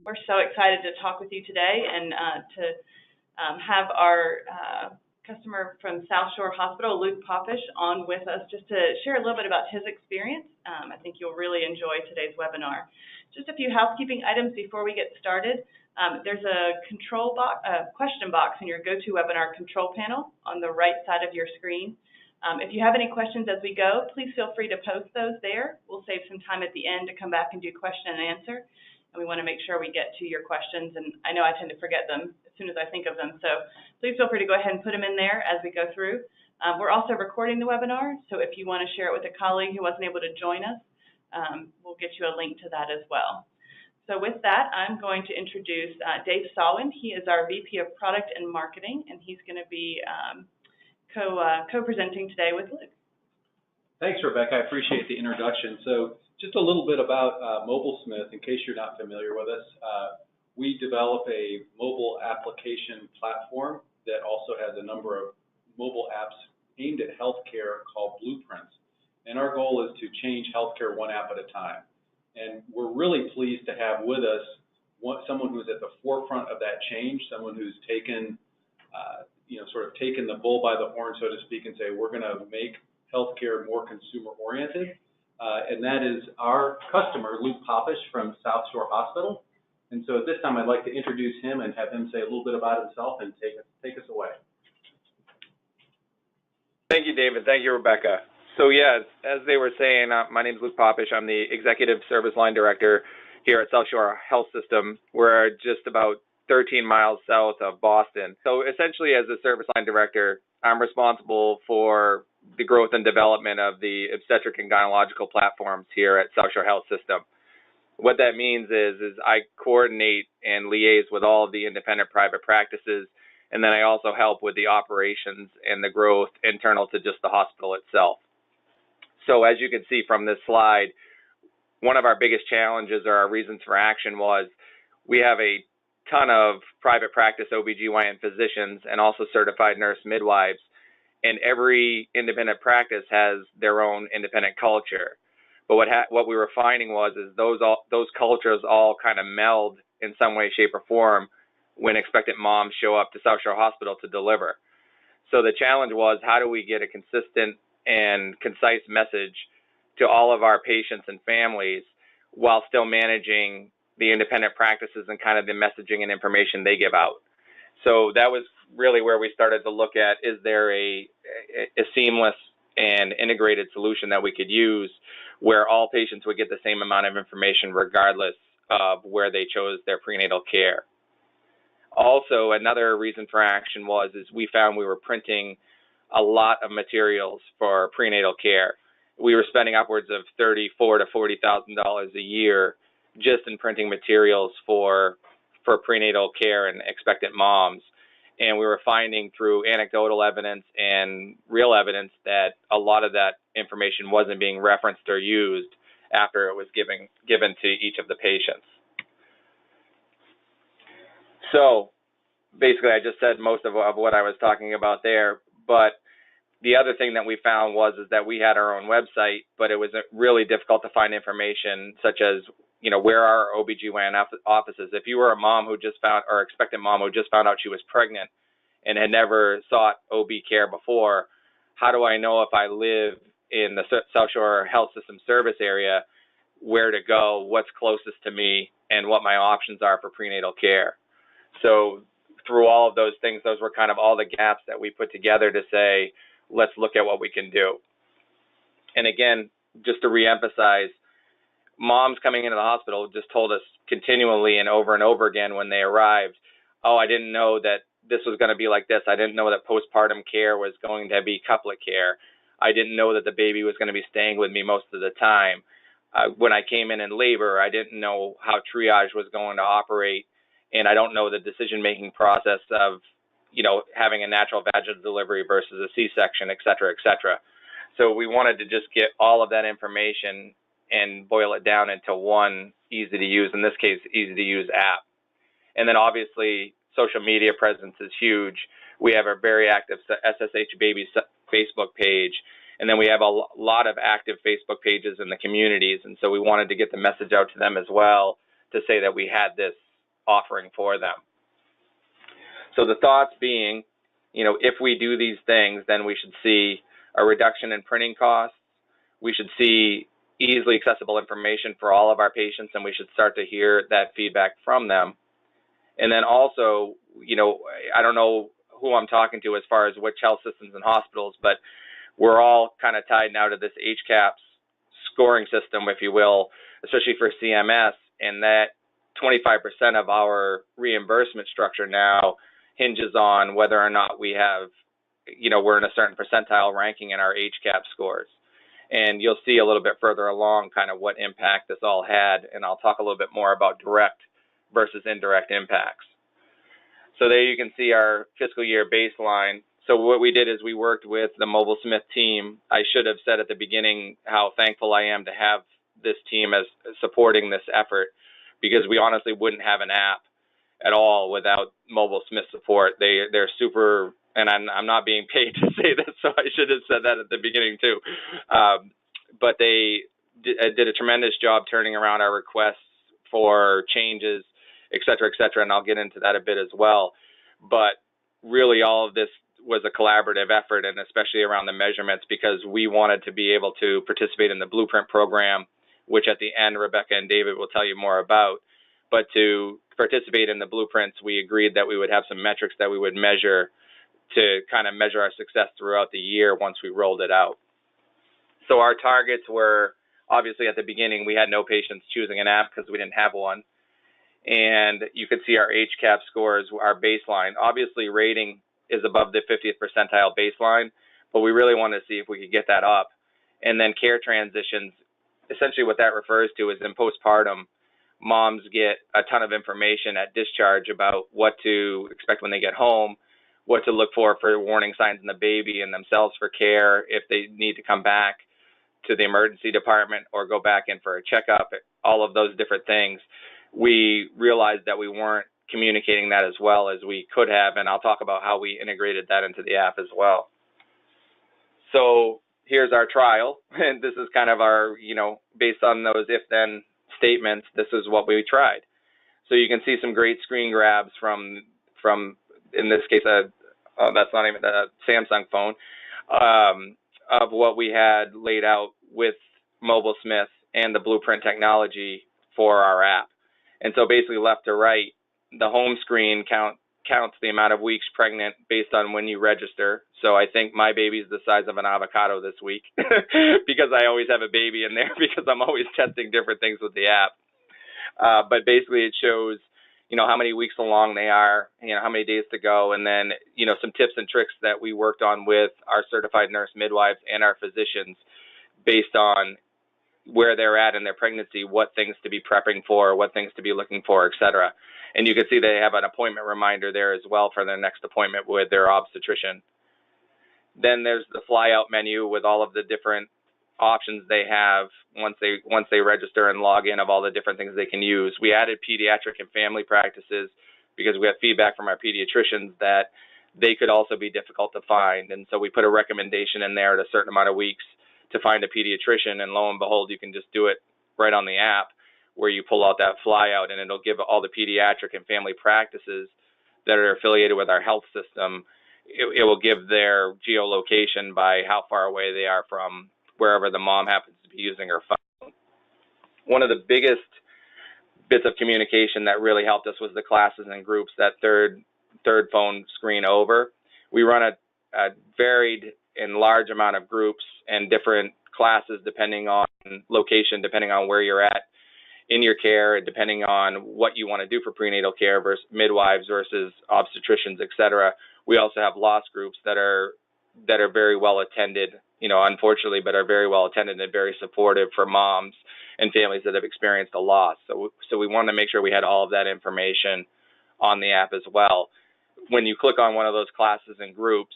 We're so excited to talk with you today and to have our customer from South Shore Hospital, Luke Popish, on with us just to share a little bit about his experience. I think you'll really enjoy today's webinar. Just a few housekeeping items before we get started. There's a question box in your GoToWebinar control panel on the right side of your screen. If you have any questions as we go, please feel free to post those there. We'll save some time at the end to come back and do question and answer. And we want to make sure we get to your questions. And I know I tend to forget them as soon as I think of them. So please feel free to go ahead and put them in there as we go through. We're also recording the webinar. So if you want to share it with a colleague who wasn't able to join us, we'll get you a link to that as well. So with that, I'm going to introduce Dave Sawin. He is our VP of Product and Marketing, and he's going to be co-presenting today with Luke. Thanks, Rebecca. I appreciate the introduction. So just a little bit about MobileSmith, in case you're not familiar with us. We develop a mobile application platform that also has a number of mobile apps aimed at healthcare called Blueprints. And our goal is to change healthcare one app at a time. And we're really pleased to have with us someone who's at the forefront of that change, someone who's taken, sort of taken the bull by the horn, so to speak, and say, we're going to make healthcare more consumer-oriented. And that is our customer, Luke Popish from South Shore Hospital. And so at this time, I'd like to introduce him and have him say a little bit about himself and take us away. Thank you, David. Thank you, Rebecca. So yeah, as they were saying, my name is Luke Popish. I'm the Executive Service Line Director here at South Shore Health System. We're just about 13 miles south of Boston. So essentially, as a Service Line Director, I'm responsible for the growth and development of the obstetric and gynecological platforms here at South Shore Health System. What that means is I coordinate and liaise with all of the independent private practices, and then I also help with the operations and the growth internal to just the hospital itself. So as you can see from this slide, one of our biggest challenges or our reasons for action was we have a ton of private practice OBGYN physicians and also certified nurse midwives. And every independent practice has their own independent culture. But what we were finding was those cultures all kind of meld in some way, shape, or form when expectant moms show up to South Shore Hospital to deliver. So the challenge was, how do we get a consistent and concise message to all of our patients and families while still managing the independent practices and kind of the messaging and information they give out? So that was really where we started to look at, is there a seamless and integrated solution that we could use where all patients would get the same amount of information regardless of where they chose their prenatal care. Also, another reason for action was we found we were printing a lot of materials for prenatal care. We were spending upwards of $34,000 to $40,000 a year just in printing materials for prenatal care and expectant moms. And we were finding through anecdotal evidence and real evidence that a lot of that information wasn't being referenced or used after it was given to each of the patients. So basically, I just said most of what I was talking about there, but the other thing that we found was that we had our own website, but it was really difficult to find information such as, where are our OBGYN offices? If you were a mom who just found, or expectant mom who just found out she was pregnant and had never sought OB care before, how do I know if I live in the South Shore Health System service area, where to go, what's closest to me, and what my options are for prenatal care? So through all of those things, those were kind of all the gaps that we put together to say, let's look at what we can do. And again, just to reemphasize, moms coming into the hospital just told us continually and over again when they arrived, oh, I didn't know that this was going to be like this. I didn't know that postpartum care was going to be couplet care. I didn't know that the baby was going to be staying with me most of the time. When I came in labor, I didn't know how triage was going to operate, and I don't know the decision-making process of, having a natural vaginal delivery versus a C-section, et cetera, et cetera. So we wanted to just get all of that information and boil it down into one easy-to-use, in this case, easy-to-use app. And then obviously, social media presence is huge. We have a very active SSH Baby Facebook page, and then we have a lot of active Facebook pages in the communities, and so we wanted to get the message out to them as well to say that we had this offering for them. So the thoughts being, if we do these things, then we should see a reduction in printing costs. We should see easily accessible information for all of our patients, and we should start to hear that feedback from them. And then also, I don't know who I'm talking to as far as which health systems and hospitals, but we're all kind of tied now to this HCAHPS scoring system, if you will, especially for CMS, and that 25% of our reimbursement structure now hinges on whether or not we have, we're in a certain percentile ranking in our HCAHPS scores. And you'll see a little bit further along kind of what impact this all had, and I'll talk a little bit more about direct versus indirect impacts. So there you can see our fiscal year baseline. So what we did is we worked with the MobileSmith team. I should have said at the beginning how thankful I am to have this team as supporting this effort, because we honestly wouldn't have an app at all without MobileSmith support. They're super, and I'm not being paid to say this, so I should have said that at the beginning too. But they did a tremendous job turning around our requests for changes, et cetera, and I'll get into that a bit as well. But really all of this was a collaborative effort, and especially around the measurements, because we wanted to be able to participate in the Blueprint program, which at the end Rebecca and David will tell you more about. But to participate in the blueprints, we agreed that we would have some metrics that we would measure to kind of measure our success throughout the year once we rolled it out. So our targets were, obviously at the beginning, we had no patients choosing an app because we didn't have one. And you could see our HCAHPS scores, our baseline. Obviously, rating is above the 50th percentile baseline, but we really wanted to see if we could get that up. And then care transitions, essentially what that refers to is in postpartum, moms get a ton of information at discharge about what to expect when they get home, what to look for warning signs in the baby and themselves for care, if they need to come back to the emergency department or go back in for a checkup, all of those different things. We realized that we weren't communicating that as well as we could have, and I'll talk about how we integrated that into the app as well. So here's our trial, and this is kind of our, based on those if-then statements, this is what we tried. So you can see some great screen grabs from in this case, that's not even a Samsung phone, of what we had laid out with MobileSmith and the Blueprint technology for our app. And so basically left to right, the home screen counts the amount of weeks pregnant based on when you register. So I think my baby's the size of an avocado this week because I always have a baby in there because I'm always testing different things with the app. But basically it shows, how many weeks along they are, how many days to go, and then, some tips and tricks that we worked on with our certified nurse midwives and our physicians based on where they're at in their pregnancy, what things to be prepping for, what things to be looking for, et cetera. And you can see they have an appointment reminder there as well for their next appointment with their obstetrician. Then there's the flyout menu with all of the different options they have once they register and log in of all the different things they can use. We added pediatric and family practices because we have feedback from our pediatricians that they could also be difficult to find. And so we put a recommendation in there at a certain amount of weeks to find a pediatrician, and lo and behold, you can just do it right on the app where you pull out that flyout, and it'll give all the pediatric and family practices that are affiliated with our health system, it will give their geolocation by how far away they are from wherever the mom happens to be using her phone. One of the biggest bits of communication that really helped us was the classes and groups, that third phone screen over. We run a varied and large amount of groups and different classes depending on location, depending on where you're at in your care, and depending on what you want to do for prenatal care versus midwives versus obstetricians, et cetera. We also have loss groups that are very well attended, unfortunately, but are very well attended and very supportive for moms and families that have experienced a loss. So we wanted to make sure we had all of that information on the app as well. When you click on one of those classes and groups,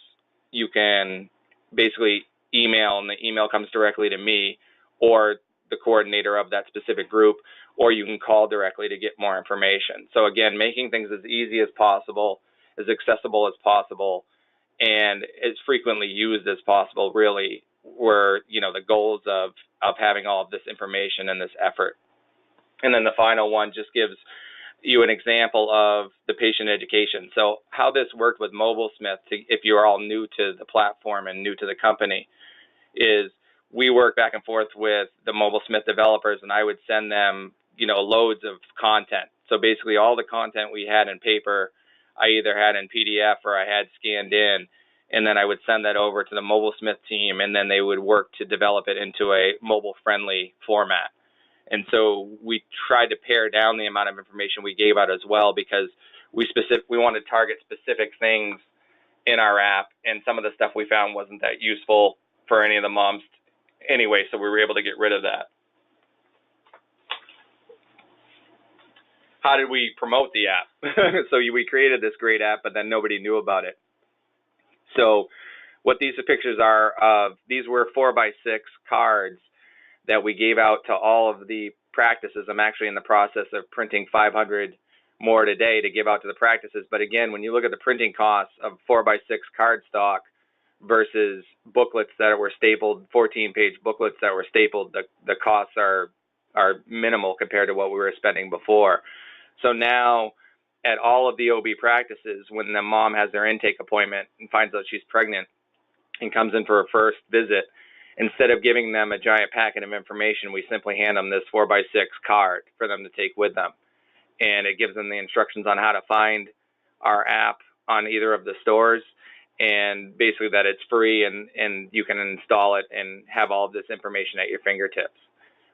you can basically email, and the email comes directly to me or the coordinator of that specific group, or you can call directly to get more information. So again, making things as easy as possible, as accessible as possible, and as frequently used as possible really were, the goals of having all of this information and this effort. And then the final one just gives, you an example of the patient education. So how this worked with MobileSmith, if you're all new to the platform and new to the company, is we work back and forth with the MobileSmith developers, and I would send them, loads of content. So basically all the content we had in paper, I either had in PDF or I had scanned in, and then I would send that over to the MobileSmith team, and then they would work to develop it into a mobile-friendly format. And so we tried to pare down the amount of information we gave out as well, because we wanted to target specific things in our app, and some of the stuff we found wasn't that useful for any of the moms anyway, so we were able to get rid of that. How did we promote the app? So we created this great app, but then nobody knew about it. So what these pictures are of, these were 4x6 cards that we gave out to all of the practices. I'm actually in the process of printing 500 more today to give out to the practices. But again, when you look at the printing costs of 4x6 cardstock versus booklets that were stapled, 14-page booklets that were stapled, the costs are minimal compared to what we were spending before. So now at all of the OB practices, when the mom has their intake appointment and finds out she's pregnant and comes in for her first visit, instead of giving them a giant packet of information, we simply hand them this 4x6 card for them to take with them. And it gives them the instructions on how to find our app on either of the stores, and basically that it's free and you can install it and have all of this information at your fingertips.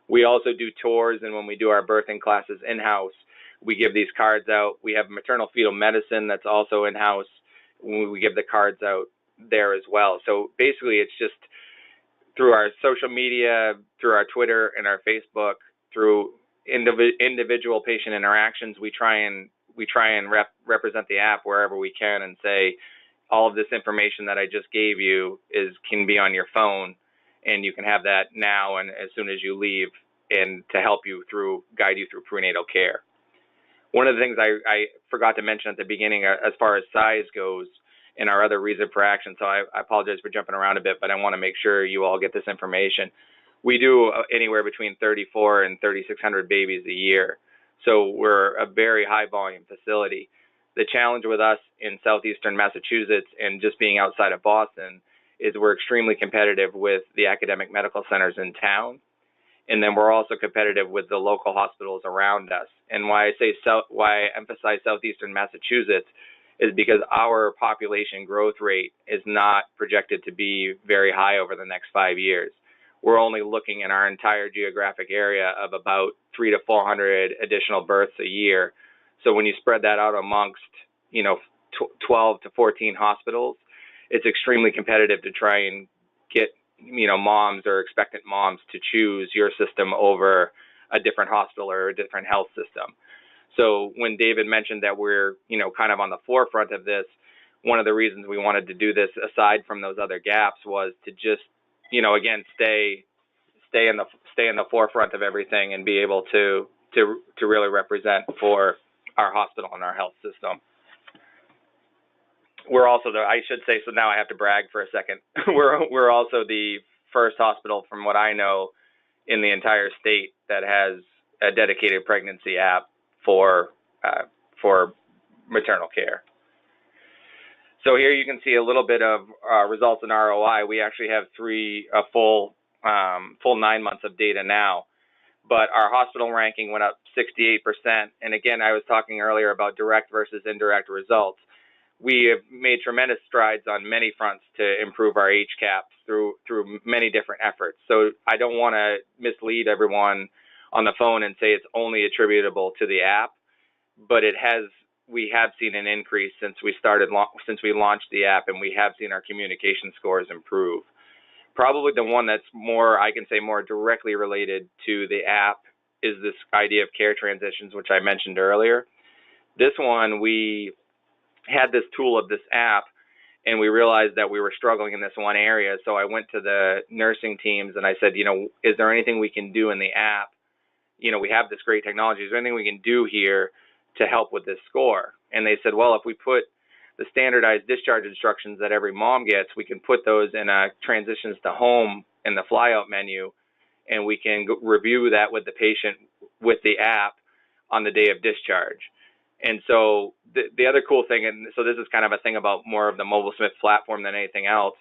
We also do tours, and when we do our birthing classes in-house, we give these cards out. We have maternal fetal medicine that's also in-house. We give the cards out there as well. So basically it's just through our social media, through our Twitter and our Facebook, through individual patient interactions, we try and represent the app wherever we can and say, all of this information that I just gave you can be on your phone, and you can have that now and as soon as you leave, and to help you guide you through prenatal care. One of the things I forgot to mention at the beginning, as far as size goes, in our other reason for action, so I apologize for jumping around a bit, but I want to make sure you all get this information. We do anywhere between 3,400 and 3,600 babies a year, so we're a very high volume facility. The challenge with us in southeastern Massachusetts and just being outside of Boston is we're extremely competitive with the academic medical centers in town, and then we're also competitive with the local hospitals around us. And why I emphasize southeastern Massachusetts is because our population growth rate is not projected to be very high over the next 5 years. We're only looking in our entire geographic area of about 300 to 400 additional births a year. So when you spread that out amongst, 12 to 14 hospitals, it's extremely competitive to try and get, moms or expectant moms to choose your system over a different hospital or a different health system. So when David mentioned that we're, kind of on the forefront of this, one of the reasons we wanted to do this, aside from those other gaps, was to just, again, stay in the forefront of everything and be able to really represent for our hospital and our health system. We're also so now I have to brag for a second. We're also the first hospital, from what I know, in the entire state that has a dedicated pregnancy app for maternal care. So here you can see a little bit of results in ROI. We actually have a full 9 months of data now, but our hospital ranking went up 68%. And again, I was talking earlier about direct versus indirect results. We have made tremendous strides on many fronts to improve our HCAHPS through many different efforts. So I don't want to mislead everyone on the phone and say it's only attributable to the app, but we have seen an increase since we launched the app, and we have seen our communication scores improve. Probably the one that's more directly related to the app is this idea of care transitions, which I mentioned earlier. This one, we had this tool of this app, and we realized that we were struggling in this one area. So I went to the nursing teams and I said, is there anything we can do in the app? We have this great technology. Is there anything we can do here to help with this score? And they said, well, if we put the standardized discharge instructions that every mom gets, we can put those in a transitions to home in the flyout menu, and we can review that with the patient with the app on the day of discharge. And so the other cool thing, and so this is kind of a thing about more of the MobileSmith platform than anything else,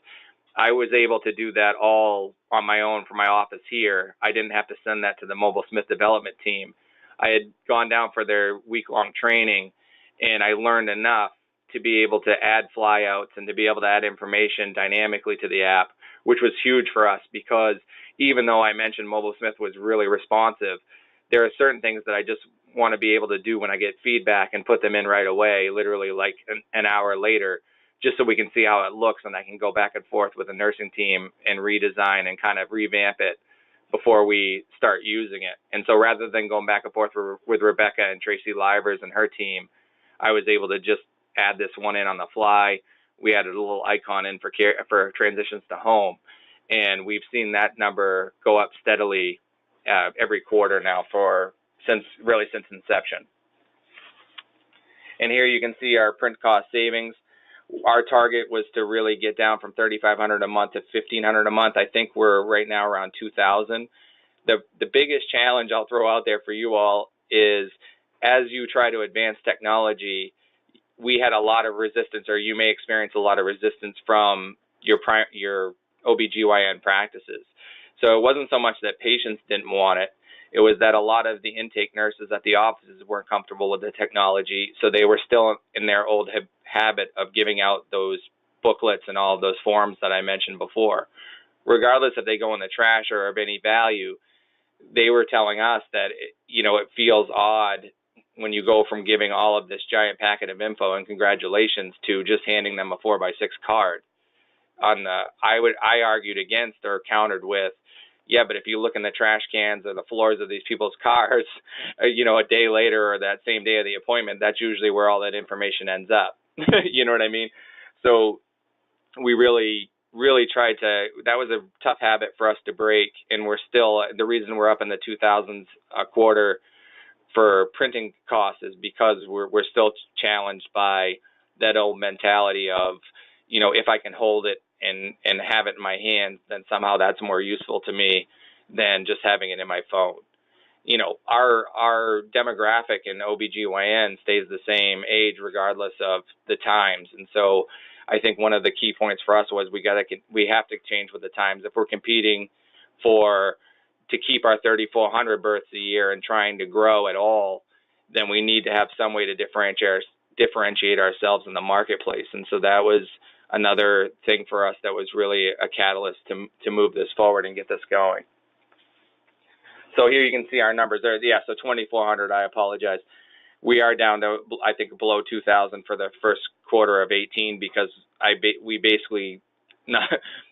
I was able to do that all on my own from my office here. I didn't have to send that to the MobileSmith development team. I had gone down for their week-long training, and I learned enough to be able to add flyouts and to be able to add information dynamically to the app, which was huge for us because even though I mentioned MobileSmith was really responsive, there are certain things that I just want to be able to do when I get feedback and put them in right away, literally like an hour later, just so we can see how it looks and I can go back and forth with the nursing team and redesign and kind of revamp it before we start using it. And so rather than going back and forth with Rebecca and Tracy Livers and her team, I was able to just add this one in on the fly. We added a little icon in for transitions to home, and we've seen that number go up steadily every quarter now since inception. And here you can see our print cost savings. Our target was to really get down from $3,500 a month to $1,500 a month. I think we're right now around $2,000. The biggest challenge I'll throw out there for you all is as you try to advance technology, we had a lot of resistance, or you may experience a lot of resistance from your OBGYN practices. So it wasn't so much that patients didn't want it. It was that a lot of the intake nurses at the offices weren't comfortable with the technology, so they were still in their old habit of giving out those booklets and all of those forms that I mentioned before. Regardless if they go in the trash or of any value, they were telling us that it feels odd when you go from giving all of this giant packet of info and congratulations to just handing them a 4x6 card. I argued against or countered with, yeah, but if you look in the trash cans or the floors of these people's cars, a day later or that same day of the appointment, that's usually where all that information ends up. You know what I mean? So we really tried to, that was a tough habit for us to break, and we're still, the reason we're up in the 2000s a quarter for printing costs is because we're still challenged by that old mentality of, if I can hold it and have it in my hands, then somehow that's more useful to me than just having it in my phone. Our demographic in OBGYN stays the same age regardless of the times. And so I think one of the key points for us was we have to change with the times. If we're competing to keep our 3,400 births a year and trying to grow at all, then we need to have some way to differentiate ourselves in the marketplace. And so that was another thing for us that was really a catalyst to move this forward and get this going. So here you can see our numbers there. Yeah, so 2,400, I apologize. We are down to, I think, below 2,000 for the first quarter of 18 because we basically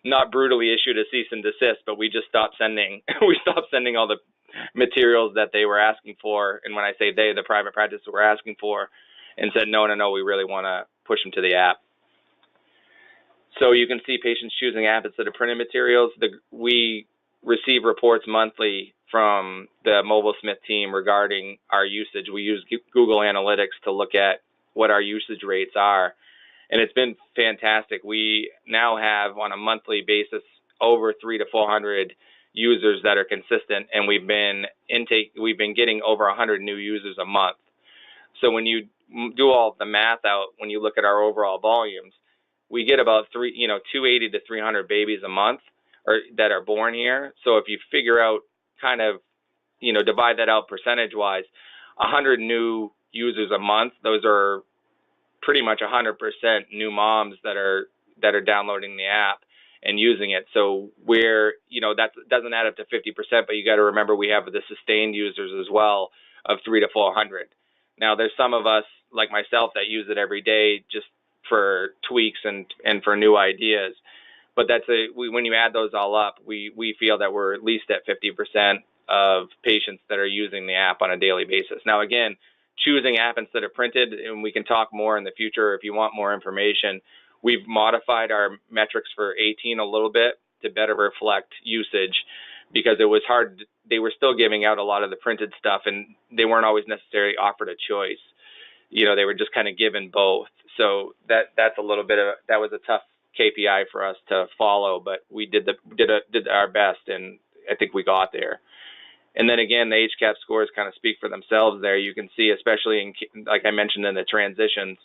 not brutally issued a cease and desist, but we just stopped sending all the materials that they were asking for. And when I say they, the private practices were asking for, and said, no, we really want to push them to the app. So you can see patients choosing app instead of printed materials. We receive reports monthly from the MobileSmith team regarding our usage. We use Google Analytics to look at what our usage rates are, and it's been fantastic. We now have, on a monthly basis, over 300 to 400 users that are consistent, and we've been getting over 100 new users a month. So when you do all the math out, when you look at our overall volumes, we get about 280 to 300 babies a month that are born here. So if you figure out divide that out percentage-wise, 100 new users a month, those are pretty much 100% new moms that are downloading the app and using it. So that doesn't add up to 50%, but you got to remember we have the sustained users as well of 300 to 400. Now there's some of us like myself that use it every day just for tweaks and for new ideas. But when you add those all up, we feel that we're at least at 50% of patients that are using the app on a daily basis. Now, again, choosing app instead of printed, and we can talk more in the future if you want more information. We've modified our metrics for 18 a little bit to better reflect usage because it was hard. They were still giving out a lot of the printed stuff, and they weren't always necessarily offered a choice. They were just kind of given both. So that's a little bit of that was a tough KPI for us to follow, but we did our best, and I think we got there. And then again, the HCAP scores kind of speak for themselves there. You can see, especially in, like I mentioned in the transitions,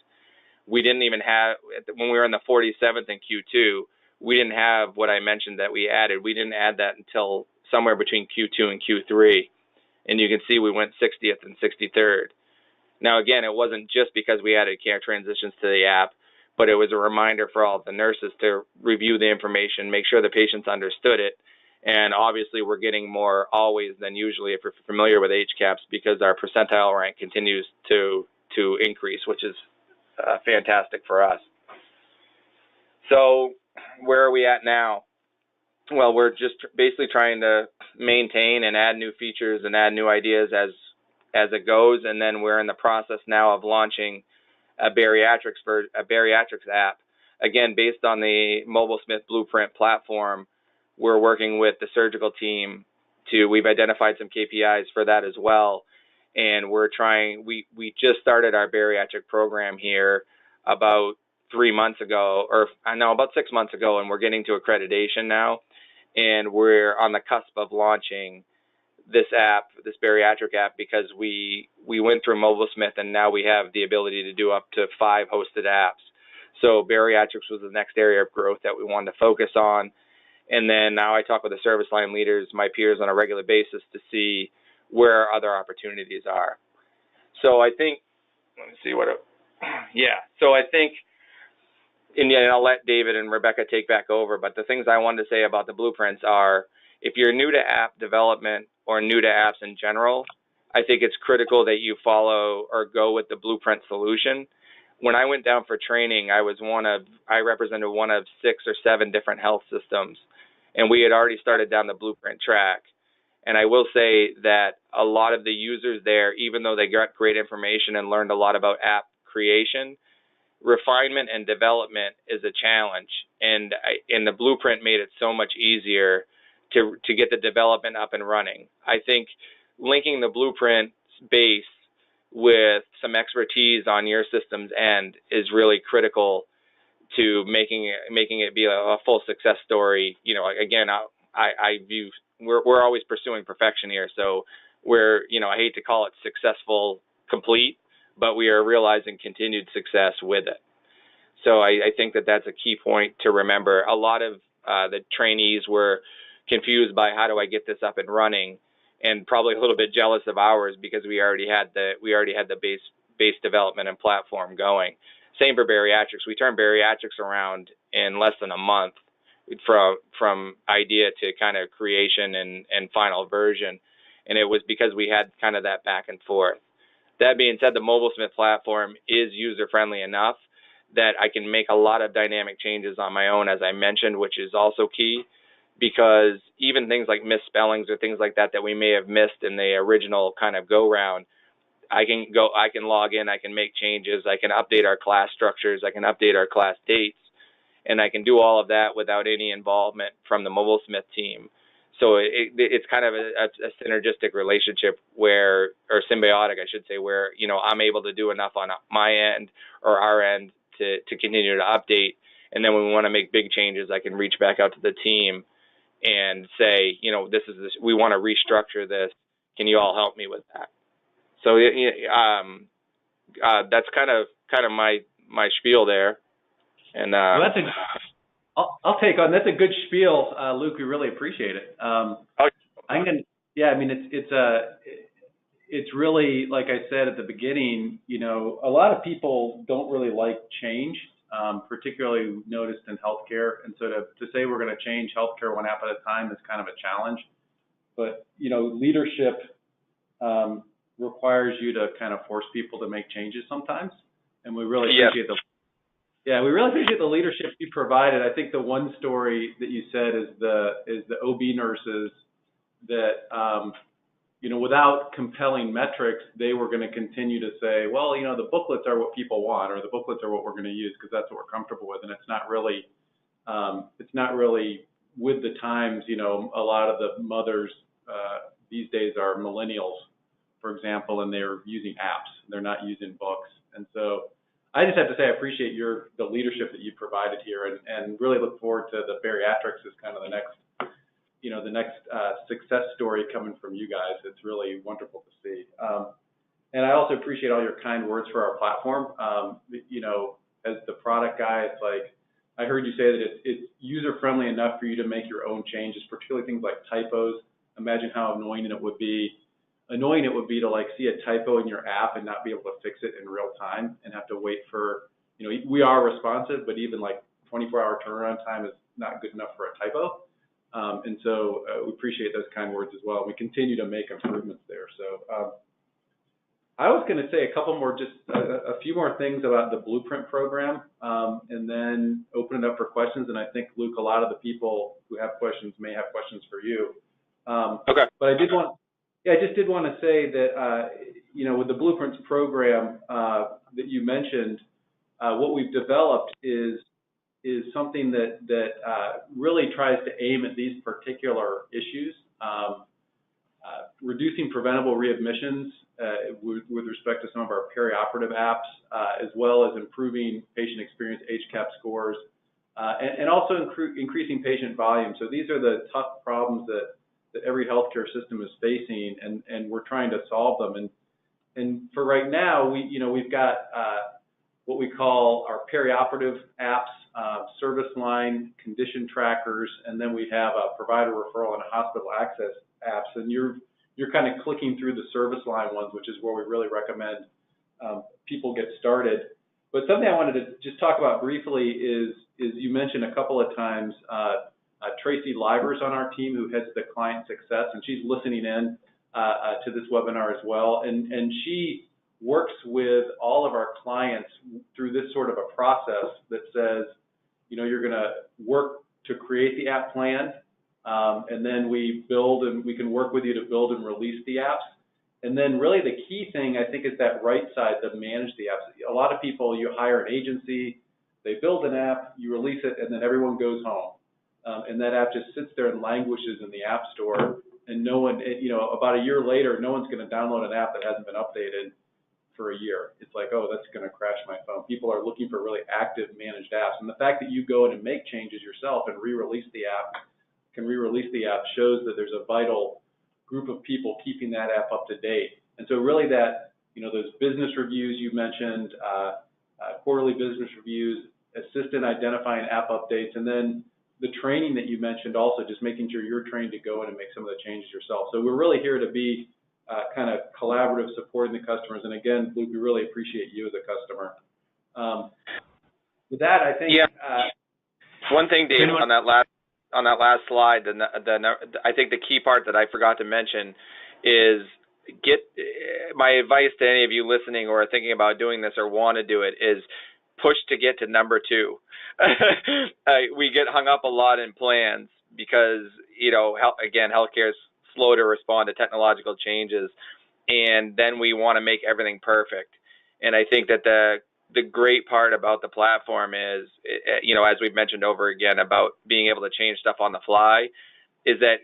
we didn't even have, when we were in the 47th in Q2, we didn't have what I mentioned that we added. We didn't add that until somewhere between Q2 and Q3. And you can see we went 60th and 63rd. Now, again, it wasn't just because we added care transitions to the app, but it was a reminder for all of the nurses to review the information, make sure the patients understood it. And obviously, we're getting more always than usually if you're familiar with HCAPs, because our percentile rank continues to increase, which is fantastic for us. So where are we at now? Well, we're just basically trying to maintain and add new features and add new ideas as it goes, and then we're in the process now of launching a bariatrics app. Again, based on the MobileSmith Blueprint platform, we're working with the surgical team we've identified some KPIs for that as well, and we're trying. We just started our bariatric program here about 3 months ago, or I know about 6 months ago, and we're getting to accreditation now, and we're on the cusp of launching this app, this bariatric app, because we went through MobileSmith and now we have the ability to do up to 5 hosted apps. So bariatrics was the next area of growth that we wanted to focus on. And then now I talk with the service line leaders, my peers, on a regular basis to see where other opportunities are. So I think, let me see so I think, and I'll let David and Rebecca take back over, but the things I wanted to say about the blueprints are, if you're new to app development or new to apps in general, I think it's critical that you follow or go with the blueprint solution. When I went down for training, I represented one of 6 or 7 different health systems, and we had already started down the blueprint track. And I will say that a lot of the users there, even though they got great information and learned a lot about app creation, refinement and development is a challenge. And the blueprint made it so much easier to get the development up and running. I think linking the blueprint base with some expertise on your system's end is really critical to making it be a full success story. You know, again, I view we're always pursuing perfection here, so I hate to call it successful complete, but we are realizing continued success with it. So I think that's a key point to remember. A lot of the trainees were confused by how do I get this up and running, and probably a little bit jealous of ours because we already had the base development and platform going. Same for bariatrics. We turned bariatrics around in less than a month from idea to kind of creation and final version, and it was because we had kind of that back and forth. That being said, the MobileSmith platform is user-friendly enough that I can make a lot of dynamic changes on my own, as I mentioned, which is also key, because even things like misspellings or things like that we may have missed in the original kind of go-round, I can log in, I can make changes, I can update our class structures, I can update our class dates, and I can do all of that without any involvement from the MobileSmith team. So it's kind of a synergistic relationship or symbiotic, I should say, where, I'm able to do enough on my end or our end to continue to update. And then when we want to make big changes, I can reach back out to the team and say, we want to restructure this. Can you all help me with that? So that's kind of my spiel there. And well, I'll take on. That's a good spiel, Luke. We really appreciate it. It's really, like I said at the beginning, a lot of people don't really like change, particularly noticed in healthcare. And so to say we're going to change healthcare one app at a time is kind of a challenge. But leadership requires you to kind of force people to make changes sometimes, and we really appreciate we really appreciate the leadership you provided. I think the one story that you said is the OB nurses that, without compelling metrics, they were going to continue to say, well, the booklets are what people want, or the booklets are what we're going to use because that's what we're comfortable with, and it's not really with the times. A lot of the mothers these days are millennials, for example, and they're using apps. They're not using books, and so. I just have to say I appreciate the leadership that you provided here, and really look forward to the bariatrics as kind of the the next success story coming from you guys. It's really wonderful to see. And I also appreciate all your kind words for our platform. As the product guy, it's like, I heard you say that it's user-friendly enough for you to make your own changes, particularly things like typos. Imagine how annoying it would be to like see a typo in your app and not be able to fix it in real time and have to wait for, we are responsive, but even like 24-hour turnaround time is not good enough for a typo. And so we appreciate those kind words as well. We continue to make improvements there. So I was going to say a couple more, just a few more things about the Blueprint program, and then open it up for questions. And I think, Luke, a lot of the people who have questions may have questions for you. Okay. But I just did want to say that, with the Blueprints program that you mentioned, what we've developed is something that really tries to aim at these particular issues, reducing preventable readmissions with respect to some of our perioperative apps, as well as improving patient experience HCAP scores, and also increasing patient volume. So these are the tough problems that every healthcare system is facing, and we're trying to solve them. And for right now, we've got what we call our perioperative apps, service line, condition trackers, and then we have a provider referral and a hospital access apps. And you're kind of clicking through the service line ones, which is where we really recommend people get started. But something I wanted to just talk about briefly is you mentioned a couple of times Tracy Livers on our team, who heads the client success, and she's listening in to this webinar as well. And she works with all of our clients through this sort of a process that says, you're going to work to create the app plan, and then we build, and we can work with you to build and release the apps. And then really the key thing, I think, is that right side, to manage the apps. A lot of people, you hire an agency, they build an app, you release it, and then everyone goes home. And that app just sits there and languishes in the App Store, and no one, about a year later, no one's going to download an app that hasn't been updated for a year. It's like, oh, that's going to crash my phone. People are looking for really active managed apps. And the fact that you go in and make changes yourself and re-release the app, shows that there's a vital group of people keeping that app up to date. And so really that, those business reviews you mentioned, quarterly business reviews, assist in identifying app updates, and then the training that you mentioned also, just making sure you're trained to go in and make some of the changes yourself. So we're really here to be kind of collaborative, supporting the customers. And again, Luke, we really appreciate you as a customer. With that, I think. Yeah. One thing, Dave, on that last slide, I think the key part that I forgot to mention is my advice to any of you listening or thinking about doing this or want to do it is push to get to number 2. We get hung up a lot in plans because, healthcare is slow to respond to technological changes, and then we want to make everything perfect. And I think that the great part about the platform is, as we've mentioned over again about being able to change stuff on the fly, is that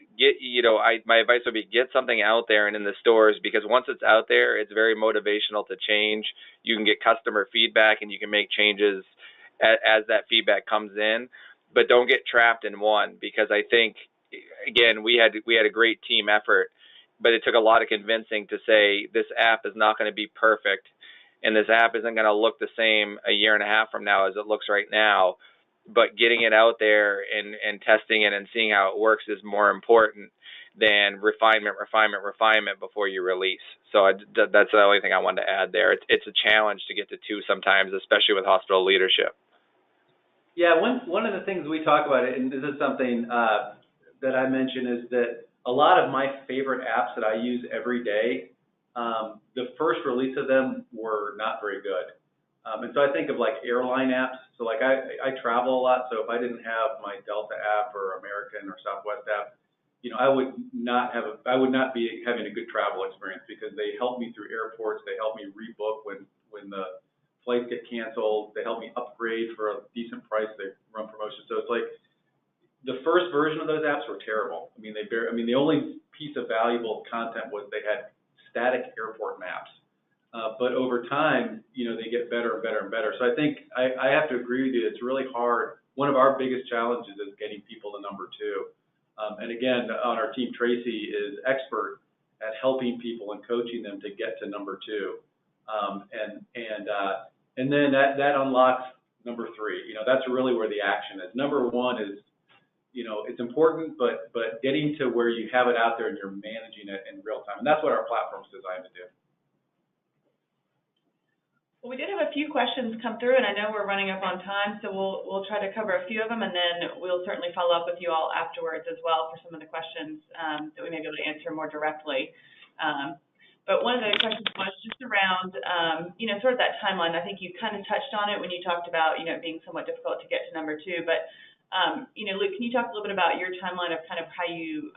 my advice would be get something out there and in the stores, because once it's out there, it's very motivational to change. You can get customer feedback and you can make changes as that feedback comes in, but don't get trapped in one, because I think, again, we had a great team effort, but it took a lot of convincing to say this app is not going to be perfect, and this app isn't going to look the same a year and a half from now as it looks right now. But getting it out there and testing it and seeing how it works is more important than refinement before you release. So that's the only thing I wanted to add there. It's a challenge to get to 2 sometimes, especially with hospital leadership. Yeah, one of the things we talk about, and this is something that I mentioned, is that a lot of my favorite apps that I use every day, the first release of them were not very good. And so I think of like airline apps. So like I travel a lot. So if I didn't have my Delta app or American or Southwest app, I would not be having a good travel experience, because they help me through airports. They help me rebook when the flights get canceled. They help me upgrade for a decent price. They run promotions. So it's like the first version of those apps were terrible. I mean, the only piece of valuable content was they had static airport maps. But over time, they get better and better and better. So I think I have to agree with you. It's really hard. One of our biggest challenges is getting people to number 2. And again, on our team, Tracy is expert at helping people and coaching them to get to number 2. And then that unlocks number 3. That's really where the action is. Number 1 is, it's important, but getting to where you have it out there and you're managing it in real time. And that's what our platform's designed to do. Well, we did have a few questions come through, and I know we're running up on time, so we'll try to cover a few of them, and then we'll certainly follow up with you all afterwards as well for some of the questions that we may be able to answer more directly. But one of the questions was just around, sort of that timeline. I think you kind of touched on it when you talked about, it being somewhat difficult to get to number 2. But, Luke, can you talk a little bit about your timeline of kind of how you,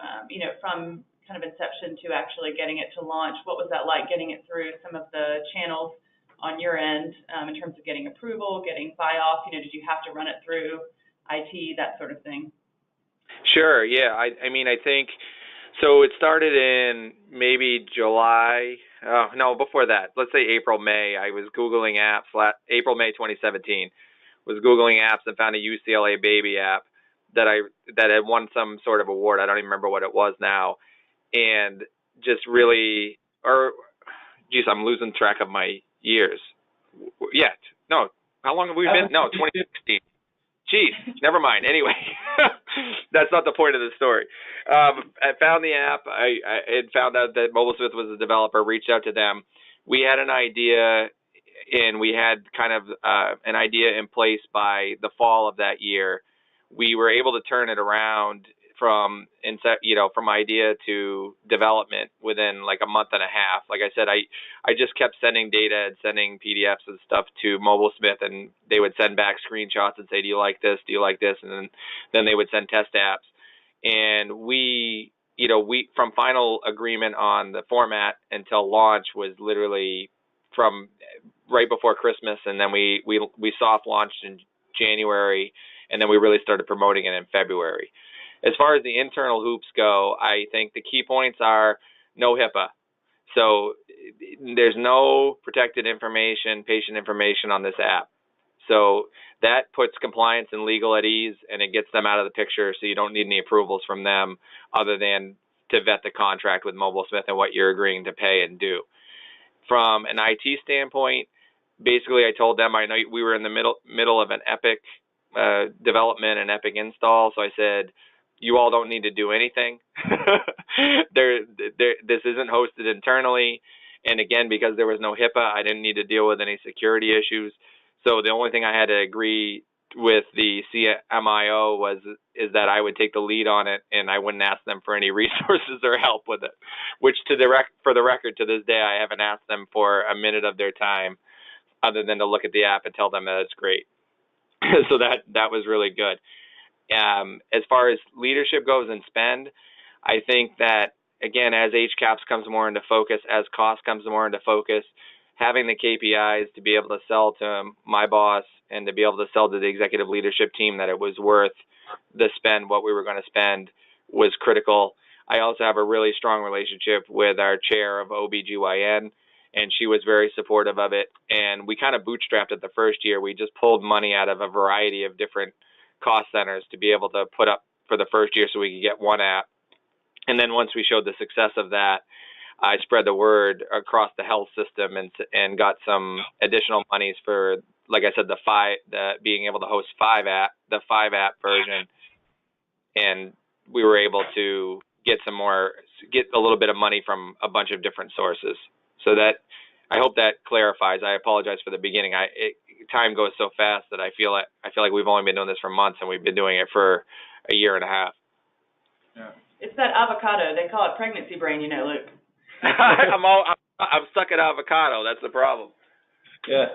from kind of inception to actually getting it to launch? What was that like, getting it through some of the channels on your end in terms of getting approval, getting buy-off? Did you have to run it through IT, that sort of thing? Sure, yeah. I mean, I think, so it started in maybe July, no, before that. Let's say April, May. I was Googling apps, April, May 2017. Was Googling apps and found a UCLA baby app that had won some sort of award. I don't even remember what it was now. And just really, I'm losing track of my years. Yeah, no, how long have we been? No, 2016. Geez, never mind. Anyway, that's not the point of the story. I found the app. I had found out that MobileSmith was a developer, reached out to them. We had an idea, and we had kind of an idea in place by the fall of that year. We were able to turn it around from idea to development within like a month and a half. Like I said, I just kept sending data and sending PDFs and stuff to MobileSmith, and they would send back screenshots and say, do you like this? Do you like this? And then they would send test apps. And we from final agreement on the format until launch was literally from right before Christmas, and then we soft launched in January, and then we really started promoting it in February. As far as the internal hoops go, I think the key points are no HIPAA. So there's no protected information, patient information on this app. So that puts compliance and legal at ease, and it gets them out of the picture, so you don't need any approvals from them other than to vet the contract with MobileSmith and what you're agreeing to pay and do. From an IT standpoint, basically I told them, I know we were in the middle of an Epic development and Epic install, so I said, you all don't need to do anything. This isn't hosted internally. And again, because there was no HIPAA, I didn't need to deal with any security issues. So the only thing I had to agree with the CMIO is that I would take the lead on it, and I wouldn't ask them for any resources or help with it, which for the record, to this day, I haven't asked them for a minute of their time other than to look at the app and tell them that it's great. So that was really good. As far as leadership goes and spend, I think that, again, as HCAPS comes more into focus, as cost comes more into focus, having the KPIs to be able to sell to my boss and to be able to sell to the executive leadership team that it was worth the spend, what we were going to spend, was critical. I also have a really strong relationship with our chair of OBGYN, and she was very supportive of it. And we kind of bootstrapped it the first year. We just pulled money out of a variety of different cost centers to be able to put up for the first year so we could get one app. And then once we showed the success of that, I spread the word across the health system and got some additional monies for, like I said, the being able to host the 5-app version. And we were able to get a little bit of money from a bunch of different sources. So that, I hope that clarifies. I apologize for the beginning. Time goes so fast that I feel like we've only been doing this for months, and we've been doing it for a year and a half. Yeah. It's that avocado. They call it pregnancy brain, Luke. I'm stuck at avocado. That's the problem. Yeah.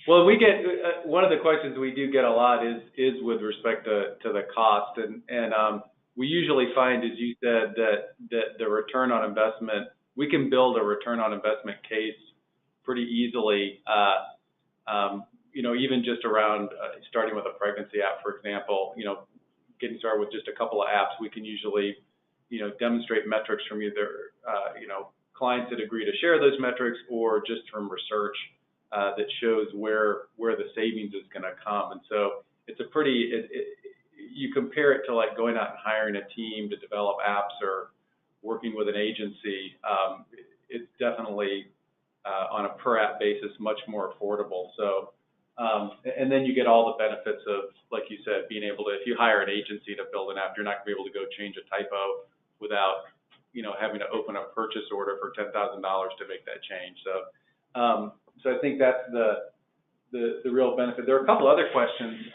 Well, we get one of the questions we do get a lot is with respect to the cost, and we usually find, as you said, that the return on investment, we can build a return on investment case pretty easily. Even just around starting with a pregnancy app, for example, getting started with just a couple of apps, we can usually, demonstrate metrics from either, clients that agree to share those metrics, or just from research that shows where the savings is going to come. And so it's a pretty, you compare it to like going out and hiring a team to develop apps or working with an agency, it's definitely on a per app basis much more affordable. So, and then you get all the benefits of, like you said, being able to, if you hire an agency to build an app, you're not going to be able to go change a typo without, having to open a purchase order for $10,000 to make that change. So, so I think that's the real benefit. There are a couple other questions.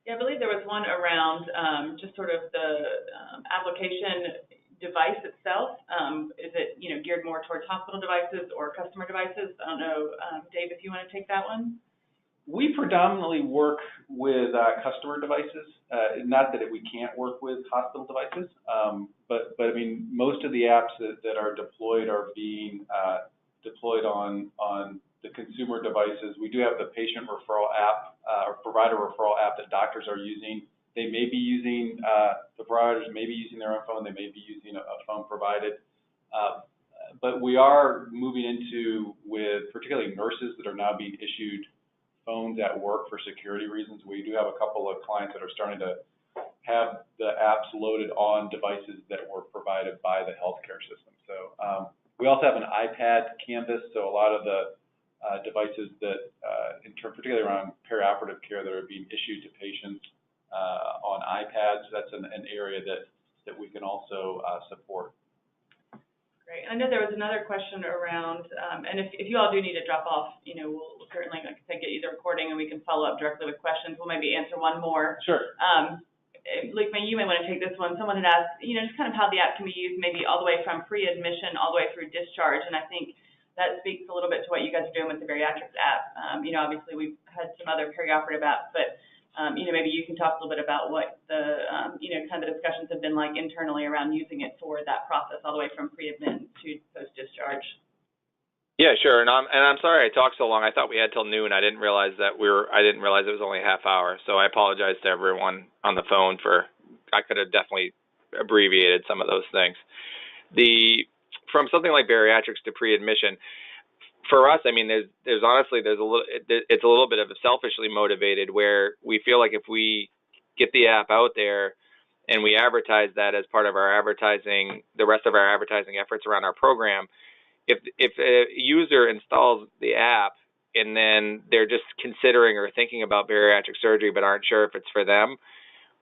Yeah, I believe there was one around just sort of the application device itself. Is it, geared more towards hospital devices or customer devices? I don't know, Dave, if you want to take that one. We predominantly work with customer devices. Not that we can't work with hospital devices, but I mean, most of the apps that are deployed are being deployed on the consumer devices. We do have the patient referral app or provider referral app that doctors are using. They may be using, the providers may be using their own phone, they may be using a phone provided. But we are moving into, with particularly nurses that are now being issued phones at work for security reasons. We do have a couple of clients that are starting to have the apps loaded on devices that were provided by the healthcare system. So we also have an iPad canvas, so a lot of the devices that, particularly around perioperative care, that are being issued to patients on iPads. That's an area that we can also support. Great. I know there was another question around, and if you all do need to drop off, we'll certainly, like I said, get you the recording and we can follow up directly with questions. We'll maybe answer one more. Sure. Luke, you may want to take this one. Someone had asked, just kind of how the app can be used maybe all the way from pre-admission all the way through discharge, and I think that speaks a little bit to what you guys are doing with the bariatrics app. Obviously we've had some other perioperative apps, but maybe you can talk a little bit about what the, kind of the discussions have been like internally around using it for that process all the way from pre-admin to post-discharge. Yeah, sure. And I'm sorry I talked so long. I thought we had till noon. I didn't realize it was only a half hour. So I apologize to everyone on the phone I could have definitely abbreviated some of those things. From something like bariatrics to pre-admission, for us, I mean, it's a little bit of a selfishly motivated, where we feel like if we get the app out there and we advertise that as part of our advertising, the rest of our advertising efforts around our program, if a user installs the app and then they're just considering or thinking about bariatric surgery but aren't sure if it's for them,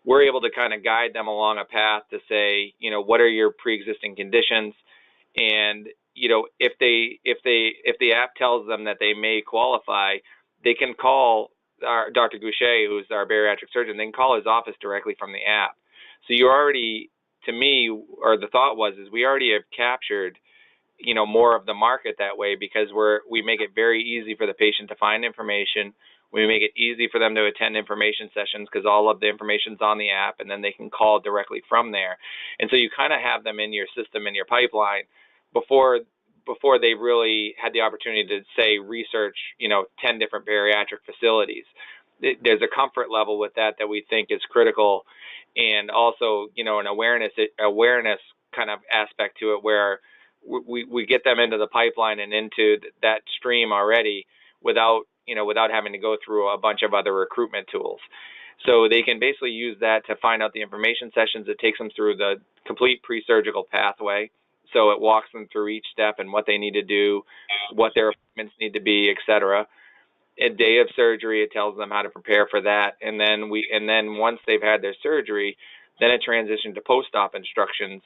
we're able to kind of guide them along a path to say, what are your pre-existing conditions? And if the app tells them that they may qualify, they can call Dr. Goucher, who's our bariatric surgeon. They can call his office directly from the app. So you already, to me, or the thought was, is we already have captured, more of the market that way, because we make it very easy for the patient to find information. We make it easy for them to attend information sessions because all of the information's on the app, and then they can call directly from there. And so you kind of have them in your system, in your pipeline, before they really had the opportunity to, say, research, 10 different bariatric facilities. There's a comfort level with that we think is critical, and also, an awareness kind of aspect to it, where we get them into the pipeline and into that stream already without having to go through a bunch of other recruitment tools. So they can basically use that to find out the information sessions. It takes them through the complete pre-surgical pathway. So it walks them through each step and what they need to do, what their appointments need to be, et cetera. A day of surgery, it tells them how to prepare for that. And then once they've had their surgery, then it transitions to post-op instructions.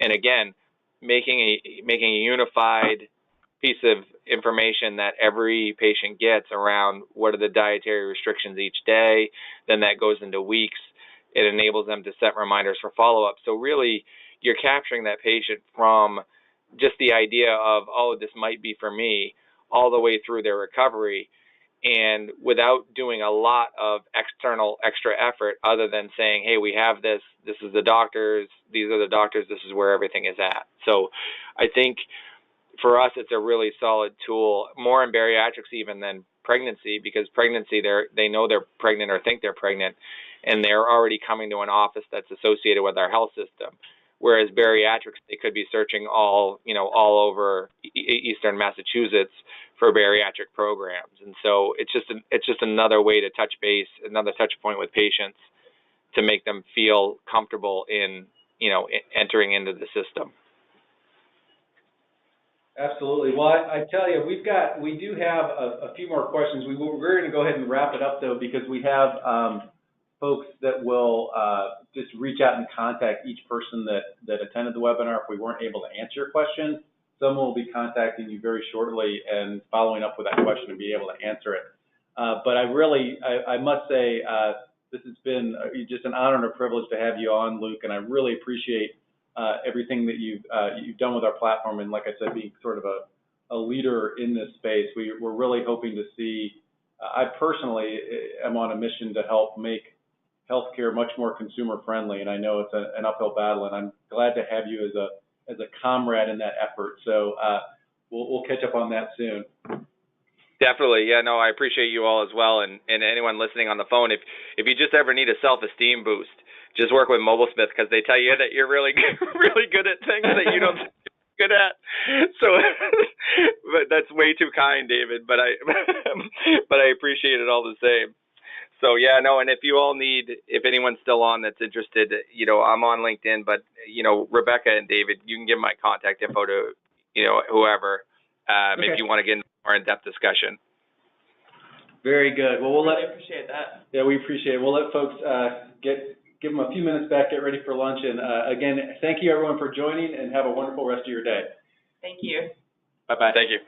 And again, making a unified piece of information that every patient gets around what are the dietary restrictions each day. Then that goes into weeks. It enables them to set reminders for follow-up. So really, you're capturing that patient from just the idea of, oh, this might be for me, all the way through their recovery, and without doing a lot of extra effort other than saying, hey, we have this is the doctors, these are the doctors, this is where everything is at. So I think for us, it's a really solid tool, more in bariatrics even than pregnancy, because pregnancy, they know they're pregnant or think they're pregnant, and they're already coming to an office that's associated with our health system. whereas bariatrics, they could be searching all over Eastern Massachusetts for bariatric programs. And so it's just another way to touch base, another touch point with patients to make them feel comfortable in, entering into the system. Absolutely. Well, I tell you, we do have a few more questions. We're going to go ahead and wrap it up though, because we have folks that will just reach out and contact each person that attended the webinar if we weren't able to answer your question. Someone will be contacting you very shortly and following up with that question and be able to answer it. But I must say, this has been just an honor and a privilege to have you on, Luke, and I really appreciate everything that you've done with our platform, and like I said, being sort of a leader in this space. We're really hoping to see. I personally am on a mission to help make healthcare much more consumer friendly, and I know it's an uphill battle, and I'm glad to have you as a comrade in that effort. So we'll catch up on that soon. Definitely. Yeah, no, I appreciate you all as well. And anyone listening on the phone, if you just ever need a self-esteem boost, just work with MobileSmith, because they tell you that you're really good at things that you don't think you're good at. So but that's way too kind, David, but I appreciate it all the same. So yeah, no, and if you all if anyone's still on that's interested, I'm on LinkedIn, but Rebecca and David, you can give my contact info to whoever Okay. if you want to get into more in-depth discussion. Very good. Well, we'll Really appreciate that. Yeah, we appreciate it. We'll let folks give them a few minutes back, get ready for lunch, and again, thank you everyone for joining, and have a wonderful rest of your day. Thank you. Bye-bye. Thank you.